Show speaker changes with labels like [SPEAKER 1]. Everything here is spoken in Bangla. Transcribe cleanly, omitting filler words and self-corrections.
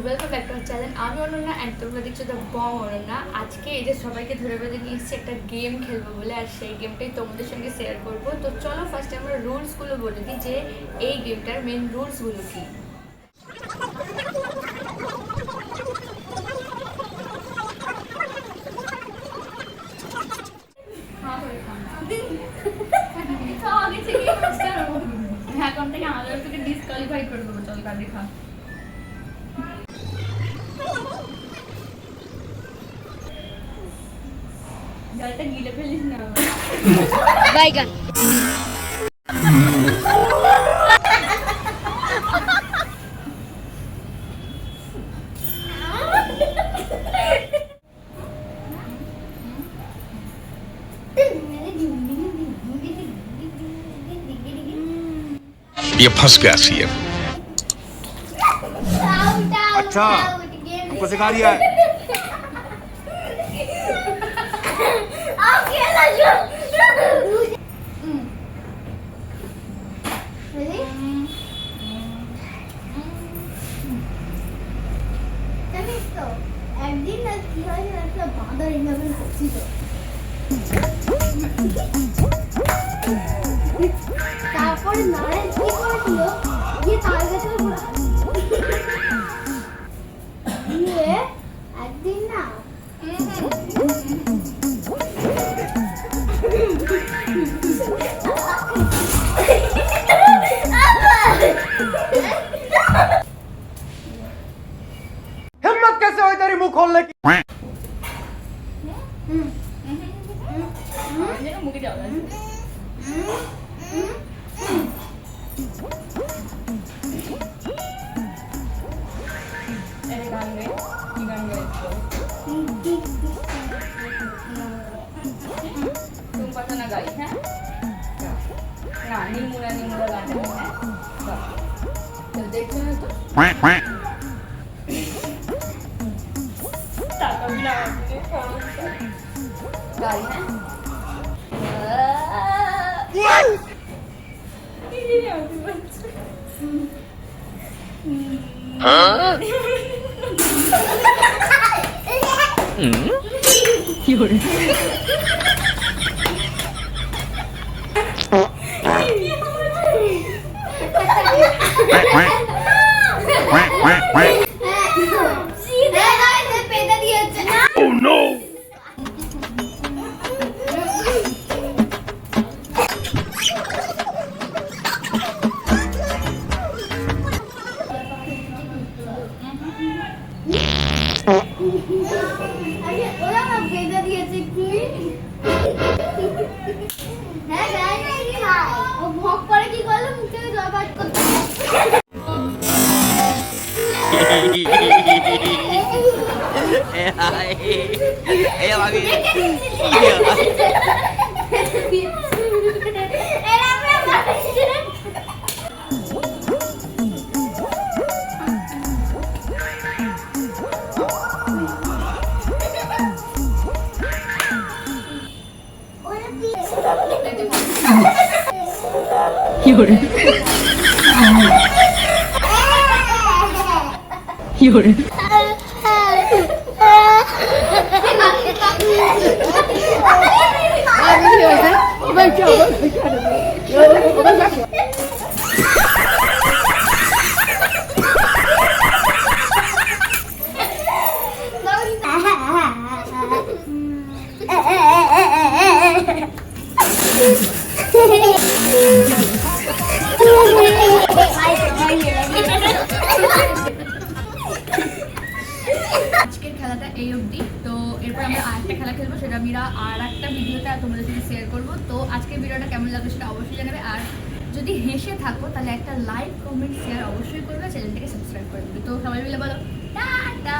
[SPEAKER 1] Welcome back to our channel. আমি অনন্যা অ্যান্ড তোমরা দেখছো দ্য বং অনন্যা। আজকে এই যে সবাইকে ধরে বেঁধে নিয়ে এসেছি একটা গেম খেলবো বলে, আর সেই গেমটাই তোমাদের সঙ্গে শেয়ার করবো। তো চলো ফার্স্টে আমরা রুলসগুলো বলে দিই যে এই গেমটার মেন রুলসগুলো কী। এখন থেকে আমাদের থেকে ডিসকোয়ালিফাই করে দেবো। চল কাঁদে খা। জলটা গিলে ফেলিস না। বাইগান
[SPEAKER 2] ये फंस गया सी है।
[SPEAKER 3] अच्छा हमको सिखा रही है।
[SPEAKER 4] একদিন না কি হয়, একটা বাঁদর এইভাবে নাচছিল, তারপরে নারায়ণ কি করেছিল, গিয়ে তার কাছে একদিন না
[SPEAKER 3] हिम्मत कैसे हुई तेरी मुंह खोलने की?
[SPEAKER 1] মুখে যাও না। এরে গান গে, কি গান গাইছো? तुम पता ना गाई है ना, नीमुरा नीमुरा गाना है। तो देखो ना तो टाका भी लगा के गाई है।
[SPEAKER 2] Oh no!
[SPEAKER 4] ওরা না বেঁধে দিয়েছে কি। হ্যাঁ গাই নাই কি ভাই, ও ভোগ করে কি করলো, মুখ থেকে জল বার করতে।
[SPEAKER 1] কি করে কি করে আজকের খেলাটা এই অবধি। তো এরপর আমরা আরেকটা খেলা খেলবো, সেটা আমরা আর একটা ভিডিওতে তোমাদের সাথে শেয়ার করবো। তো আজকের ভিডিওটা কেমন লাগবে সেটা অবশ্যই জানাবে, আর যদি হেসে থাকো তাহলে একটা লাইক কমেন্ট শেয়ার অবশ্যই করবে, চ্যানেলটাকে সাবস্ক্রাইব করে দেবে। তো সবাই মিলে বলো টাটা।